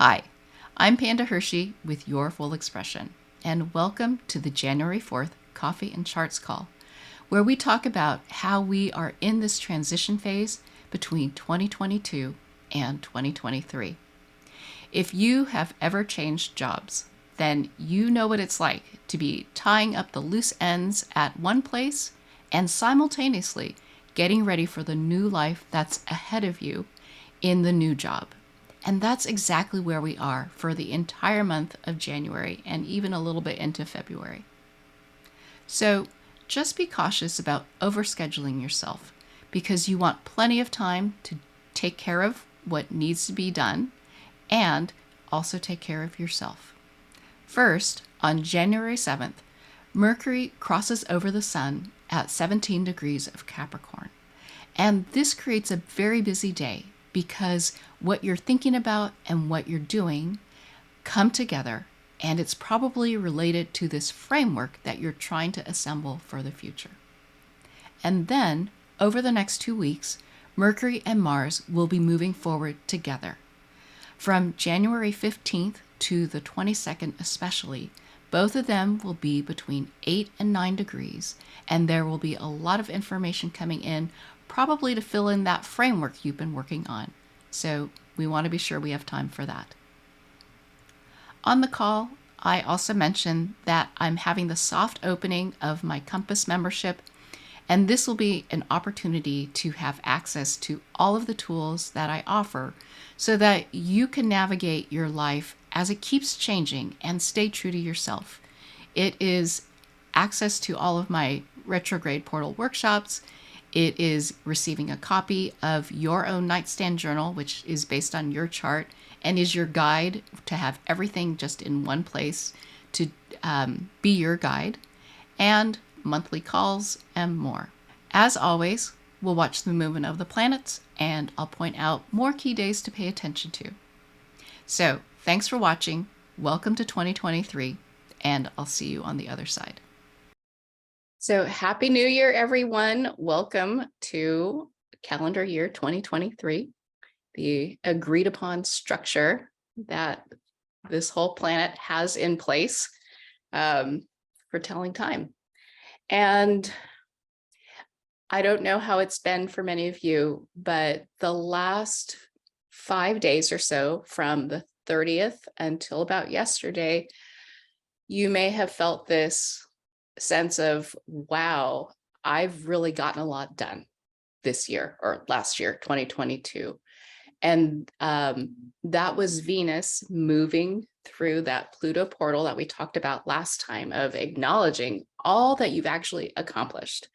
Hi, I'm Panda Hershey with Your Full Expression, and welcome to the January 4th Coffee and Charts call, where we talk about how we are in this transition phase between 2022 and 2023. If you have ever changed jobs, then you know what it's like to be tying up the loose ends at one place and simultaneously getting ready for the new life that's ahead of you in the new job. And that's exactly where we are for the entire month of January and even a little bit into February. So just be cautious about overscheduling yourself because you want plenty of time to take care of what needs to be done and also take care of yourself. First, on January 7th, Mercury crosses over the Sun at 17 degrees of Capricorn. And this creates a very busy day because what you're thinking about and what you're doing come together, and it's probably related to this framework that you're trying to assemble for the future. And then, over the next 2 weeks, Mercury and Mars will be moving forward together. From January 15th to the 22nd especially, both of them will be between 8 and 9 degrees, and there will be a lot of information coming in, probably to fill in that framework you've been working on. So we want to be sure we have time for that. On the call, I also mentioned that I'm having the soft opening of my Compass membership, and this will be an opportunity to have access to all of the tools that I offer so that you can navigate your life as it keeps changing and stay true to yourself. It is access to all of my retrograde portal workshops. It is receiving a copy of your own nightstand journal, which is based on your chart and is your guide to have everything just in one place to be your guide, and monthly calls and more. As always, we'll watch the movement of the planets and I'll point out more key days to pay attention to. So thanks for watching. Welcome to 2023, and I'll see you on the other side. So Happy New Year, everyone. Welcome to calendar year 2023, the agreed upon structure that this whole planet has in place for telling time. And I don't know how it's been for many of you, but the last 5 days or so, from the 30th until about yesterday, you may have felt this sense of, wow, I've really gotten a lot done this year or last year, 2022. And that was Venus moving through that Pluto portal that we talked about last time, of acknowledging all that you've actually accomplished.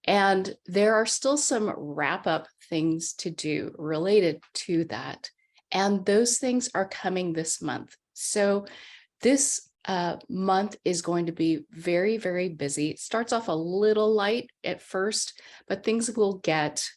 And there are still some wrap-up things to do related to that. And those things are coming this month. So this month is going to be very, very busy. It starts off a little light at first, but things will get,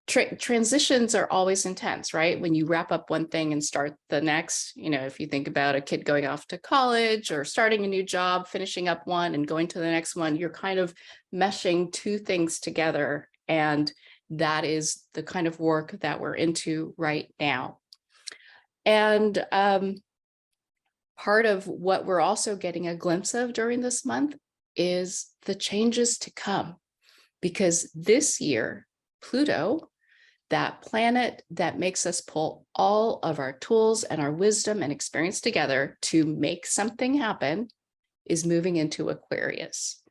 transitions are always intense, right? When you wrap up one thing and start the next, if you think about a kid going off to college or starting a new job, finishing up one and going to the next one, you're kind of meshing two things together. And that is the kind of work that we're into right now. And part of what we're also getting a glimpse of during this month is the changes to come, because this year, Pluto, that planet that makes us pull all of our tools and our wisdom and experience together to make something happen, is moving into Aquarius.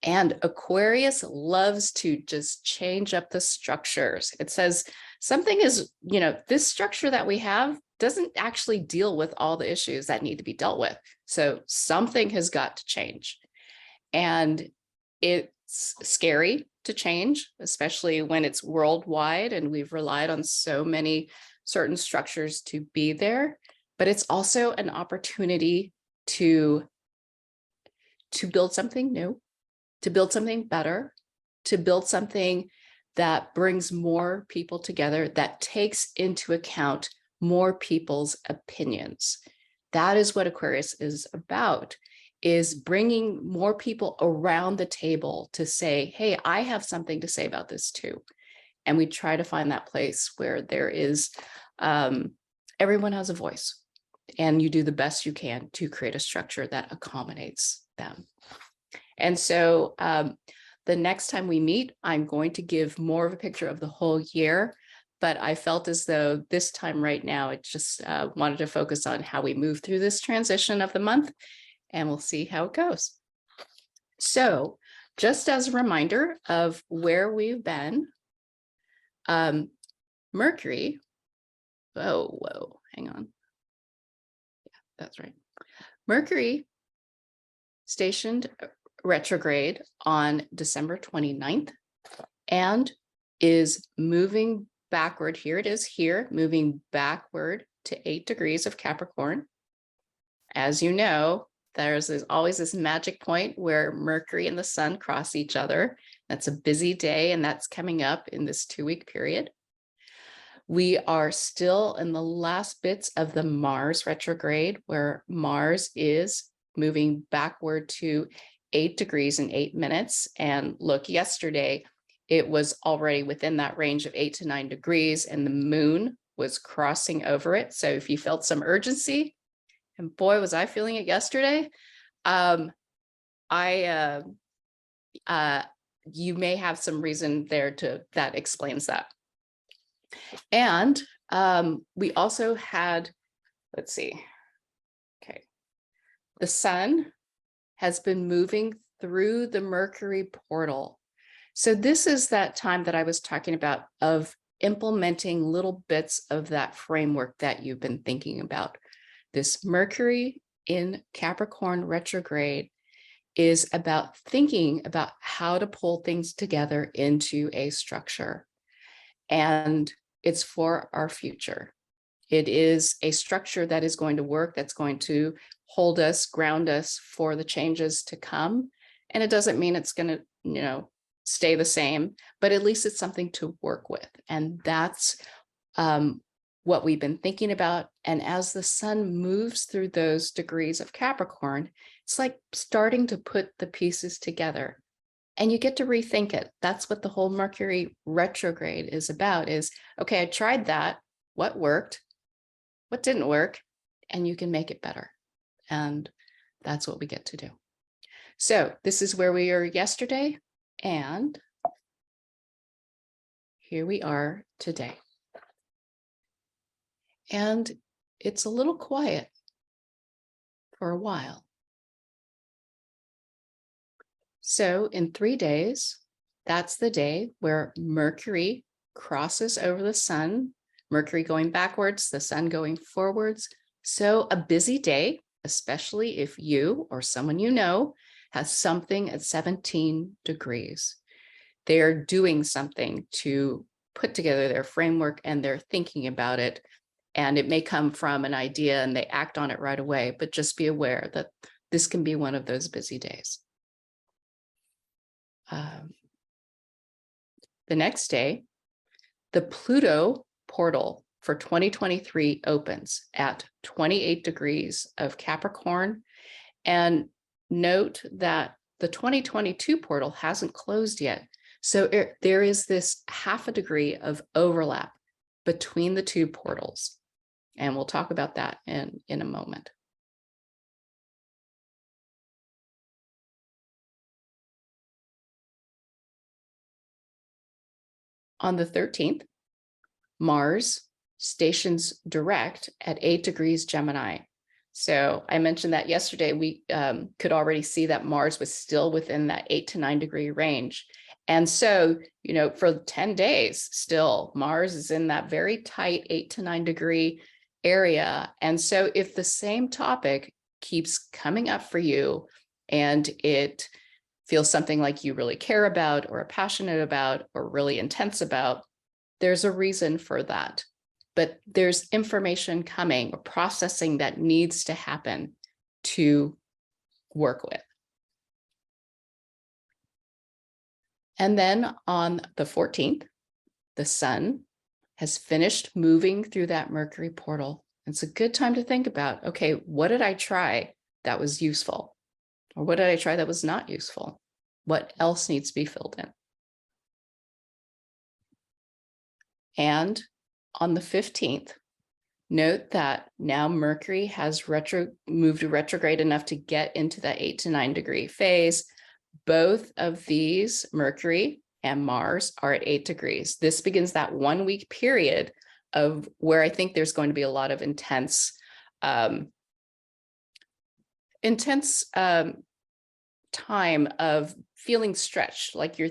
And Aquarius loves to just change up the structures. It says something is, this structure that we have doesn't actually deal with all the issues that need to be dealt with. So something has got to change. And it's scary to change, especially when it's worldwide and we've relied on so many certain structures to be there. But it's also an opportunity to build something new, to build something better, to build something that brings more people together, that takes into account more people's opinions. That is what Aquarius is about, is bringing more people around the table to say, hey, I have something to say about this too. And we try to find that place where there is everyone has a voice, and you do the best you can to create a structure that accommodates them. And so the next time we meet, I'm going to give more of a picture of the whole year, but I felt as though this time right now, it just wanted to focus on how we move through this transition of the month, and we'll see how it goes. So just as a reminder of where we've been, Mercury, whoa, hang on. Yeah, that's right. Mercury stationed retrograde on December 29th and is moving backward. Here it is here, moving backward to 8 degrees of Capricorn. As you know, there's always this magic point where Mercury and the sun cross each other. That's a busy day, and that's coming up in this 2-week period. We are still in the last bits of the Mars retrograde, where Mars is moving backward to 8 degrees in 8 minutes. And look, yesterday, it was already within that range of 8 to 9 degrees, and the moon was crossing over it. So if you felt some urgency, and boy, was I feeling it yesterday, you may have some reason there that explains that. And we also had, let's see, okay, the sun has been moving through the Mercury portal. So this is that time that I was talking about of implementing little bits of that framework that you've been thinking about. This Mercury in Capricorn retrograde is about thinking about how to pull things together into a structure. And it's for our future. It is a structure that is going to work, that's going to hold us, ground us for the changes to come. And it doesn't mean it's going to, stay the same, but at least it's something to work with. And that's what we've been thinking about. And as the sun moves through those degrees of Capricorn, it's like starting to put the pieces together. And you get to rethink it. That's what the whole Mercury retrograde is about, is, okay, I tried that. What worked? What didn't work? And you can make it better. And that's what we get to do. So this is where we were yesterday. And here we are today. And it's a little quiet for a while. So in 3 days, that's the day where Mercury crosses over the sun, Mercury going backwards, the sun going forwards. So a busy day, especially if you or someone you know has something at 17 degrees. They're doing something to put together their framework and they're thinking about it. And it may come from an idea and they act on it right away, but just be aware that this can be one of those busy days. The next day, the Pluto portal for 2023 opens at 28 degrees of Capricorn. And note that the 2022 portal hasn't closed yet. So there is this 0.5 degree of overlap between the two portals. And we'll talk about that in a moment. On the 13th, Mars stations direct at 8 degrees Gemini. So I mentioned that yesterday, we could already see that Mars was still within that 8 to 9 degree range. And so, for 10 days still, Mars is in that very tight 8 to 9 degree area. And so if the same topic keeps coming up for you and it feels something like you really care about or are passionate about or really intense about, there's a reason for that. But there's information coming or processing that needs to happen to work with. And then on the 14th, the sun has finished moving through that Mercury portal. It's a good time to think about, okay, what did I try that was useful? Or what did I try that was not useful? What else needs to be filled in? And on the 15th, Note that now Mercury has moved retrograde enough to get into that 8 to 9 degree phase. Both of these, Mercury and Mars, are at 8 degrees. This begins that 1 week period of where I think there's going to be a lot of intense time of feeling stretched, like you're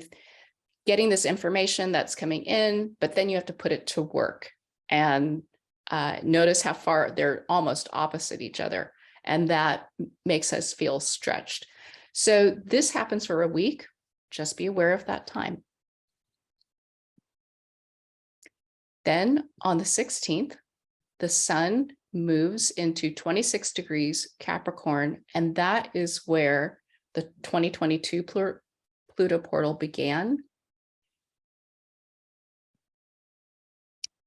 getting this information that's coming in, but then you have to put it to work. And notice how far they're almost opposite each other. And that makes us feel stretched. So this happens for a week. Just be aware of that time. Then on the 16th, the sun moves into 26 degrees Capricorn, and that is where the 2022 Pluto portal began.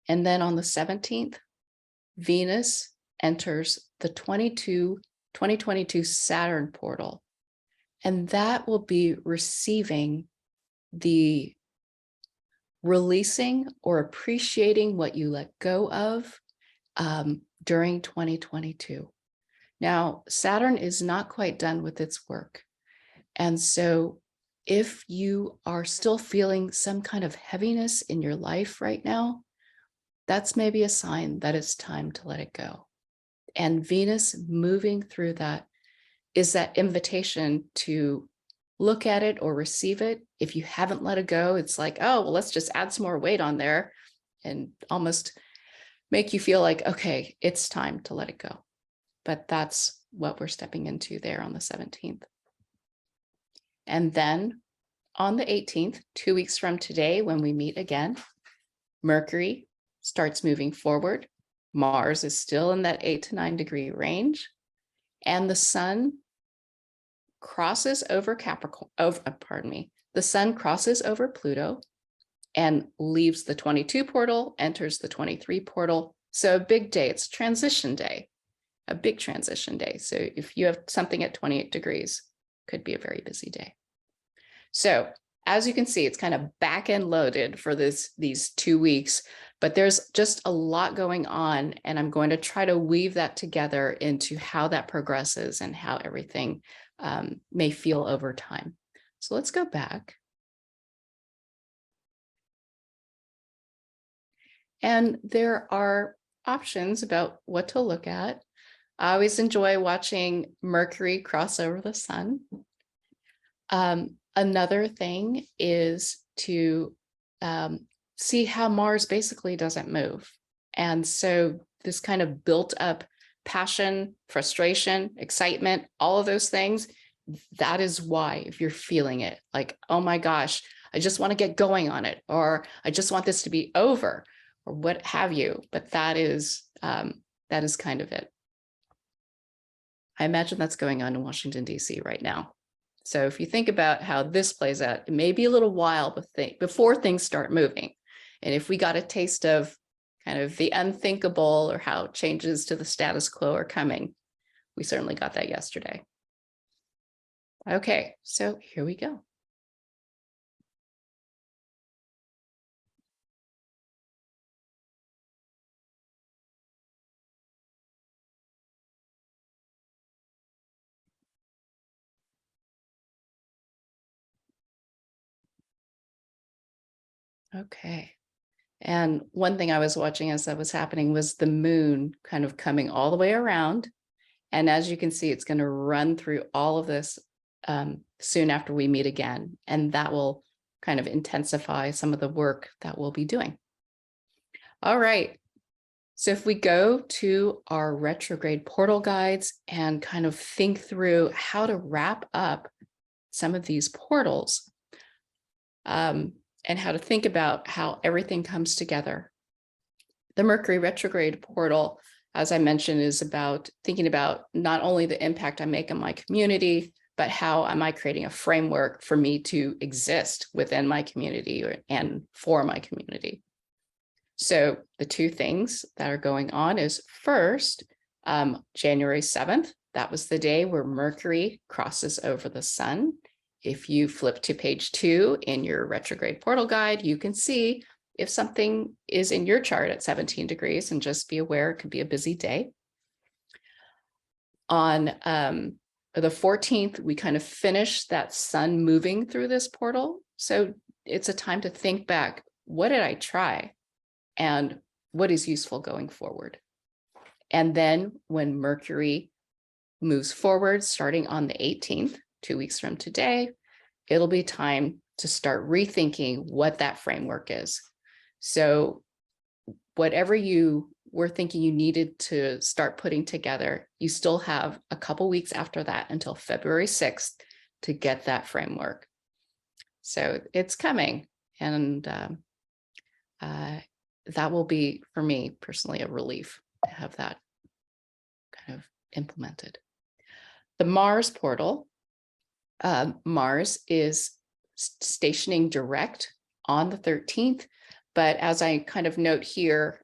And then on the 17th, Venus enters the 2022 Saturn portal, and that will be receiving the releasing or appreciating what you let go of during 2022. Now, Saturn is not quite done with its work. And so if you are still feeling some kind of heaviness in your life right now, that's maybe a sign that it's time to let it go. And Venus moving through that is that invitation to look at it or receive it. If you haven't let it go, it's like, oh, well, let's just add some more weight on there and almost make you feel like, okay, it's time to let it go. But that's what we're stepping into there on the 17th. And then on the 18th, 2 weeks from today, when we meet again, Mercury starts moving forward. Mars is still in that 8 to 9 degree range. And the sun crosses over the sun crosses over Pluto and leaves the 22 portal, enters the 23 portal. So a big day, it's transition day, a big transition day. So if you have something at 28 degrees, could be a very busy day. So as you can see, it's kind of back end loaded for these 2 weeks, but there's just a lot going on, and I'm going to try to weave that together into how that progresses and how everything may feel over time. So let's go back. And there are options about what to look at. I always enjoy watching Mercury cross over the sun. Another thing is to see how Mars basically doesn't move. And so this kind of built up passion, frustration, excitement, all of those things, that is why, if you're feeling it, like, oh my gosh, I just want to get going on it, or I just want this to be over, or what have you. But that is kind of it. I imagine that's going on in Washington, D.C. right now. So if you think about how this plays out, it may be a little while before things start moving. And if we got a taste of kind of the unthinkable or how changes to the status quo are coming, we certainly got that yesterday. Okay, so here we go. Okay. And one thing I was watching as that was happening was the moon kind of coming all the way around. And as you can see, it's going to run through all of this soon after we meet again. And that will kind of intensify some of the work that we'll be doing. All right. So if we go to our retrograde portal guides and kind of think through how to wrap up some of these portals, and how to think about how everything comes together. The Mercury retrograde portal, as I mentioned, is about thinking about not only the impact I make on my community, but how am I creating a framework for me to exist within my community and for my community. So the two things that are going on is first, January 7th, that was the day where Mercury crosses over the sun. If you flip to page 2 in your retrograde portal guide, you can see if something is in your chart at 17 degrees, and just be aware it could be a busy day. On the 14th, we kind of finish that sun moving through this portal. So it's a time to think back, what did I try? And what is useful going forward? And then when Mercury moves forward, starting on the 18th, 2 weeks from today, it'll be time to start rethinking what that framework is. So whatever you were thinking you needed to start putting together, you still have a couple weeks after that until February 6th to get that framework. So it's coming, and that will be, for me personally, a relief to have that kind of implemented. The Mars portal, Mars is stationing direct on the 13th, but as I kind of note here,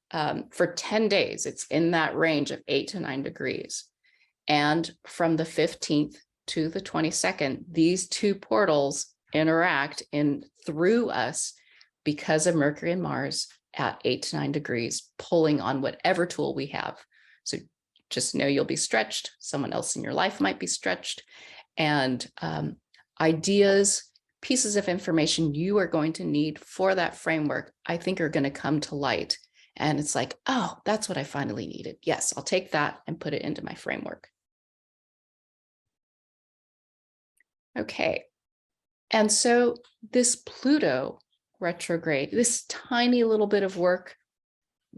for 10 days, it's in that range of 8 to 9 degrees. And from the 15th to the 22nd, these two portals interact through us because of Mercury and Mars at 8 to 9 degrees, pulling on whatever tool we have. So just know you'll be stretched. Someone else in your life might be stretched. And ideas, pieces of information you are going to need for that framework, I think are going to come to light. And it's like, oh, that's what I finally needed. Yes, I'll take that and put it into my framework. Okay. And so this Pluto retrograde, this tiny little bit of work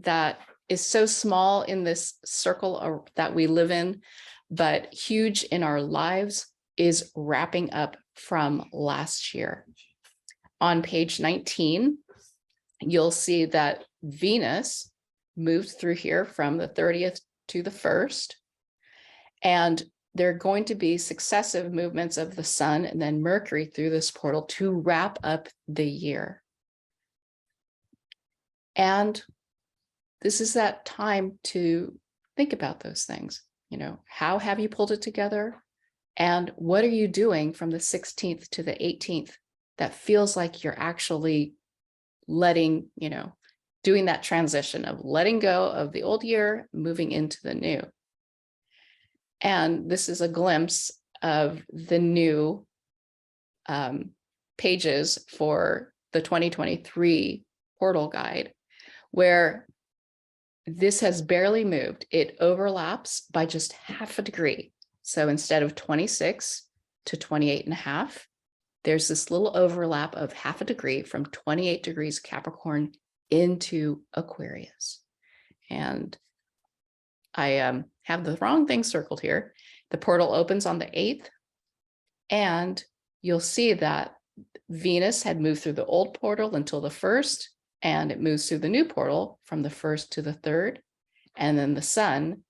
that is so small in this circle that we live in, but huge in our lives, is wrapping up from last year. On page 19, you'll see that Venus moved through here from the 30th to the 1st, and there are going to be successive movements of the sun and then Mercury through this portal to wrap up the year. And this is that time to think about those things. You know, how have you pulled it together? And what are you doing from the 16th to the 18th that feels like you're actually letting, doing that transition of letting go of the old year, moving into the new. And this is a glimpse of the new pages for the 2023 portal guide, where this has barely moved. It overlaps by just half a degree. So instead of 26 to 28.5, there's this little overlap of half a degree from 28 degrees Capricorn into Aquarius. And I have the wrong thing circled here. The portal opens on the 8th, and you'll see that Venus had moved through the old portal until the 1st, and it moves through the new portal from the 1st to the 3rd, and then the sun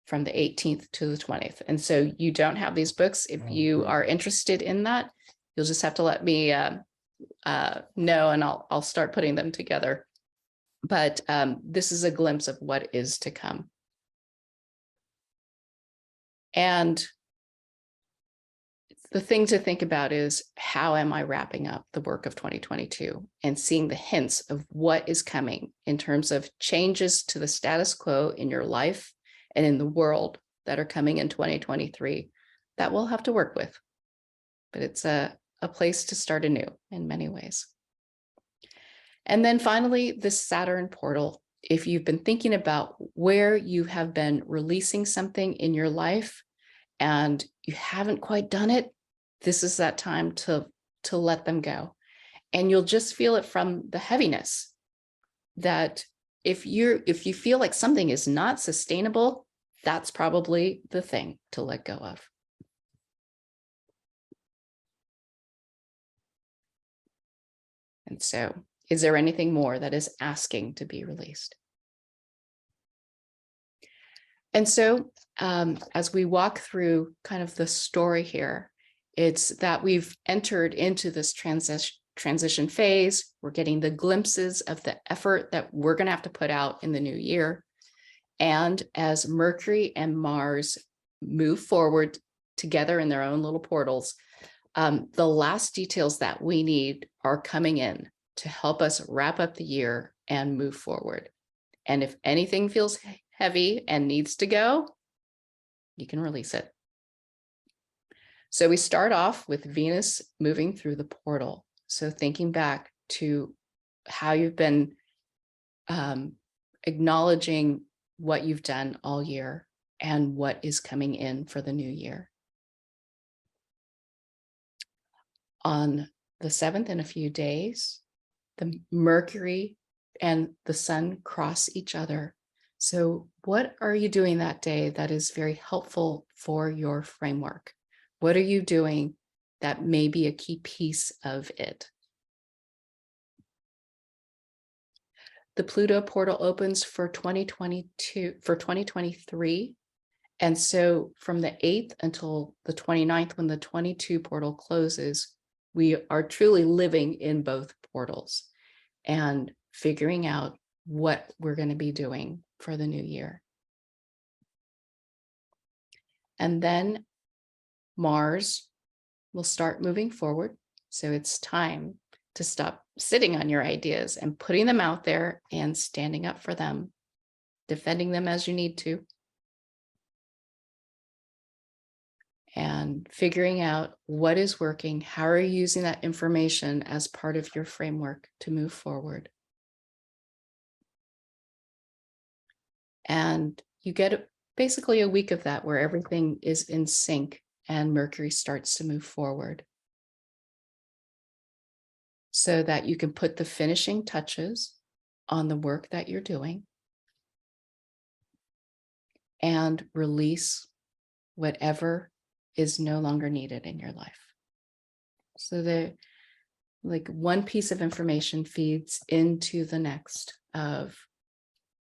from the 18th to the 20th. And so you don't have these books. If you are interested in that, you'll just have to let me know, and I'll start putting them together. But this is a glimpse of what is to come. And the thing to think about is, how am I wrapping up the work of 2022 and seeing the hints of what is coming in terms of changes to the status quo in your life and in the world that are coming in 2023 that we'll have to work with. But it's a place to start anew in many ways. And then finally, the Saturn portal. If you've been thinking about where you have been releasing something in your life and you haven't quite done it, this is that time to let them go. And you'll just feel it from the heaviness that if you feel like something is not sustainable, that's probably the thing to let go of. And so, is there anything more that is asking to be released? And so, as we walk through kind of the story here, it's that we've entered into this transition phase. We're getting the glimpses of the effort that we're going to have to put out in the new year. And as Mercury and Mars move forward together in their own little portals, the last details that we need are coming in to help us wrap up the year and move forward. And if anything feels heavy and needs to go, you can release it. So we start off with Venus moving through the portal. So thinking back to how you've been acknowledging what you've done all year and what is coming in for the new year. On the 7th, in a few days, the Mercury and the Sun cross each other. So what are you doing that day that is very helpful for your framework? What are you doing that may be a key piece of it? The Pluto portal opens for 2023. And so from the 8th until the 29th, when the 22 portal closes, we are truly living in both portals and figuring out what we're going to be doing for the new year. And then Mars will start moving forward. So it's time to stop sitting on your ideas and putting them out there and standing up for them, defending them as you need to, and figuring out what is working. How are you using that information as part of your framework to move forward? And you get basically a week of that where everything is in sync and Mercury starts to move forward, so that you can put the finishing touches on the work that you're doing and release whatever is no longer needed in your life. So like one piece of information feeds into the next of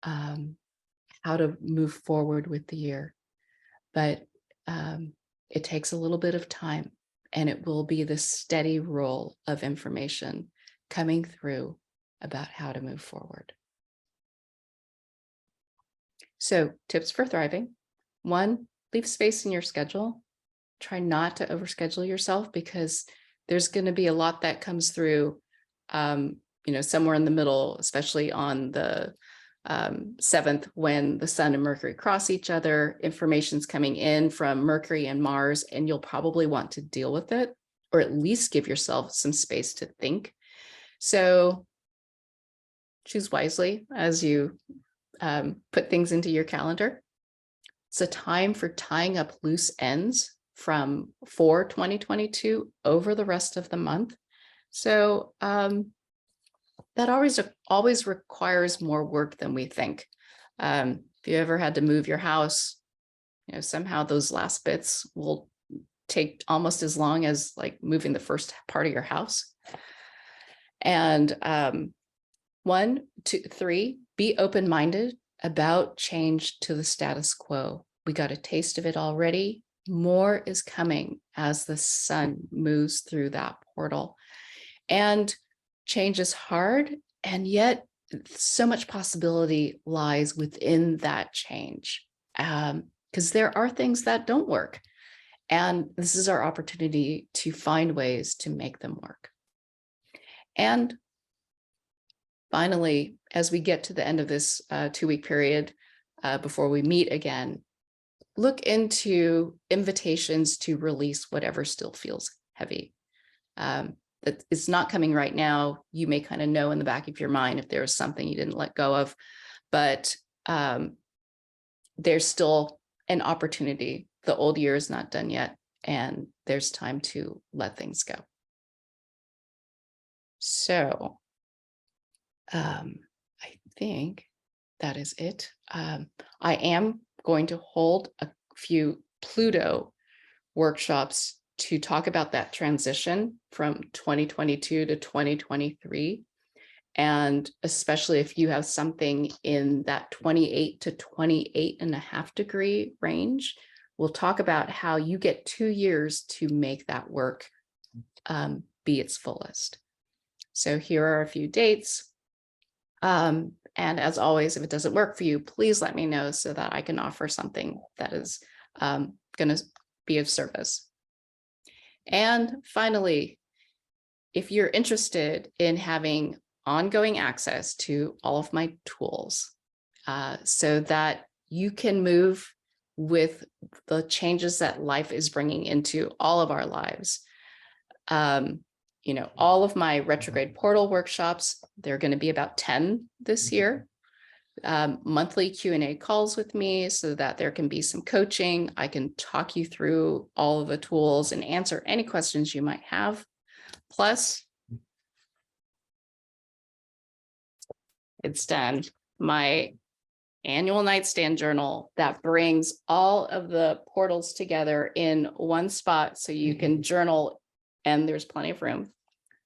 how to move forward with the year. But it takes a little bit of time, and it will be the steady roll of information coming through about how to move forward. So tips for thriving. 1, leave space in your schedule. Try not to overschedule yourself, because there's going to be a lot that comes through, somewhere in the middle, especially on the 7th, when the Sun and Mercury cross each other. Information's coming in from Mercury and Mars, and you'll probably want to deal with it, or at least give yourself some space to think. So choose wisely as you put things into your calendar. It's a time for tying up loose ends for 2022 over the rest of the month. So that always requires more work than we think. If you ever had to move your house, somehow those last bits will take almost as long as like moving the first part of your house. And 1, 2, 3, be open-minded about change to the status quo. We got a taste of it already. More is coming as the Sun moves through that portal. And change is hard, and yet so much possibility lies within that change, because there are things that don't work. And this is our opportunity to find ways to make them work. And finally, as we get to the end of this 2-week period before we meet again, look into invitations to release whatever still feels heavy. That it's not coming right now. You may kind of know in the back of your mind if there's something you didn't let go of, but there's still an opportunity. The old year is not done yet, and there's time to let things go. So I think that is it. I am going to hold a few Pluto workshops to talk about that transition from 2022 to 2023. And especially if you have something in that 28 to 28.5 degree range, we'll talk about how you get 2 years to make that work be its fullest. So here are a few dates. And as always, if it doesn't work for you, please let me know so that I can offer something that is going to be of service. And finally, if you're interested in having ongoing access to all of my tools, so that you can move with the changes that life is bringing into all of our lives. All of my retrograde portal workshops, they're going to be about 10 this year. Monthly Q&A calls with me so that there can be some coaching. I can talk you through all of the tools and answer any questions you might have. Plus, it's done. My annual nightstand journal that brings all of the portals together in one spot so you can journal, and there's plenty of room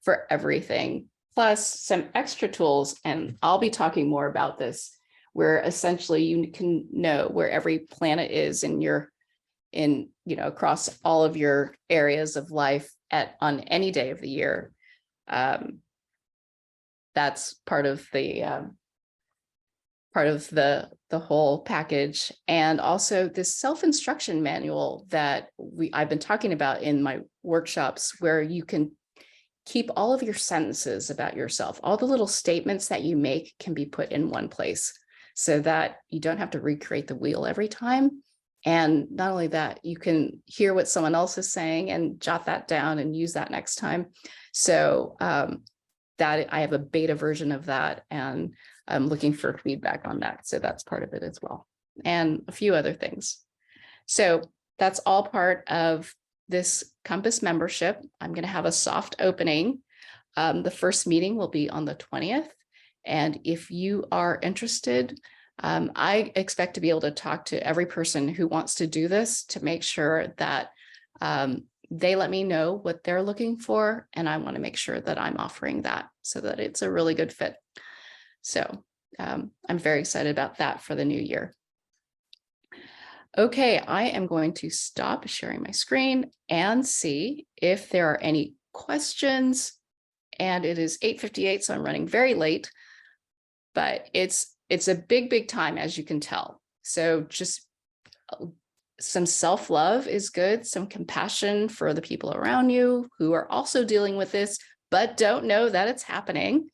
for everything, plus some extra tools. And I'll be talking more about this, where essentially you can know where every planet is across all of your areas of life on any day of the year. That's part of the whole package. And also this self-instruction manual that I've been talking about in my workshops, where you can keep all of your sentences about yourself. All the little statements that you make can be put in one place so that you don't have to recreate the wheel every time. And not only that, you can hear what someone else is saying and jot that down and use that next time. So that I have a beta version of that, and I'm looking for feedback on that. So that's part of it as well, and a few other things. So that's all part of this Compass membership. I'm going to have a soft opening. The first meeting will be on the 20th. And if you are interested, I expect to be able to talk to every person who wants to do this to make sure that they let me know what they're looking for. And I want to make sure that I'm offering that so that it's a really good fit. So I'm very excited about that for the new year. Okay, I am going to stop sharing my screen and see if there are any questions. And it is 8:58, so I'm running very late, but it's a big time, as you can tell. So just some self-love is good, some compassion for the people around you who are also dealing with this, but don't know that it's happening.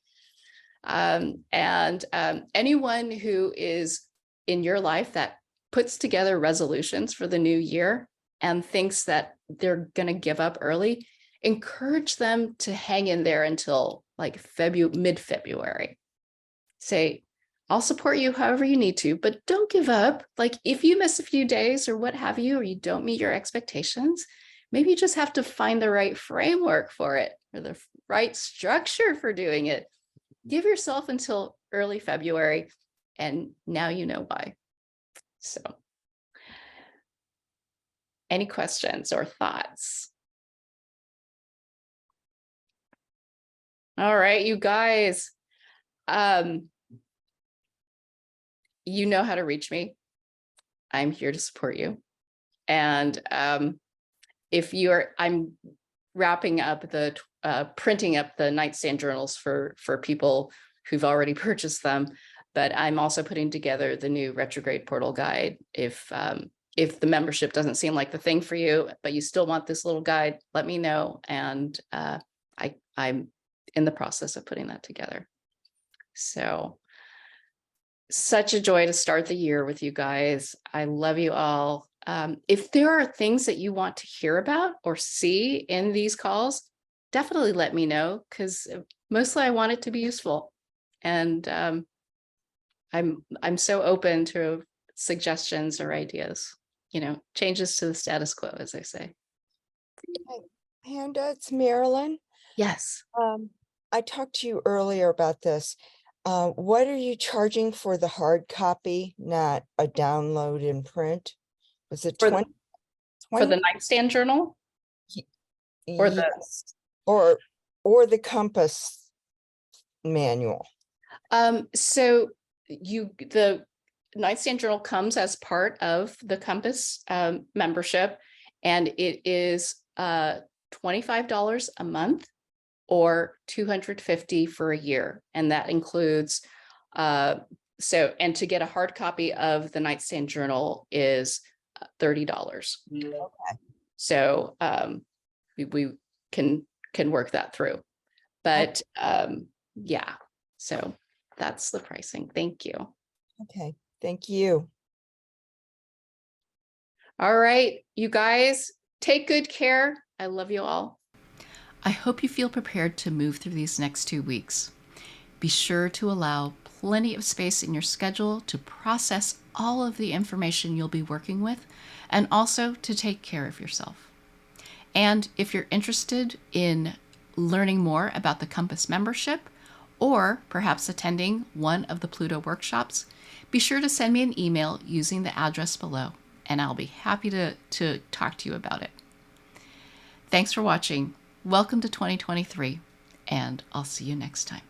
Anyone who is in your life that puts together resolutions for the new year and thinks that they're going to give up early, encourage them to hang in there until like mid-February. Say, I'll support you however you need to, but don't give up. Like if you miss a few days or what have you, or you don't meet your expectations, maybe you just have to find the right framework for it or the right structure for doing it. Give yourself until early February, and now you know why. So, any questions or thoughts? All right, you guys, you know how to reach me. I'm here to support you. And I'm wrapping up printing up the nightstand journals for people who've already purchased them, but I'm also putting together the new retrograde portal guide. If the membership doesn't seem like the thing for you, but you still want this little guide, let me know. And I'm in the process of putting that together. So such a joy to start the year with you guys. I love you all. If there are things that you want to hear about or see in these calls, definitely let me know, because mostly I want it to be useful. And I'm so open to suggestions or ideas, changes to the status quo, as I say. Hi, Panda, it's Marilyn. Yes. I talked to you earlier about this. What are you charging for the hard copy, not a download in print? Was it 20? For the nightstand journal? Or yes. Or the Compass manual? So the nightstand journal comes as part of the Compass membership, and it is $25 a month or $250 for a year. And that includes, and to get a hard copy of the nightstand journal is $30. Okay. So we can work that through. But yeah, So that's the pricing. Thank you. Okay, thank you. All right, you guys, take good care. I love you all. I hope you feel prepared to move through these next 2 weeks. Be sure to allow plenty of space in your schedule to process all of the information you'll be working with, and also to take care of yourself. And if you're interested in learning more about the Compass membership, or perhaps attending one of the Pluto workshops, be sure to send me an email using the address below, and I'll be happy to talk to you about it. Thanks for watching. Welcome to 2023, and I'll see you next time.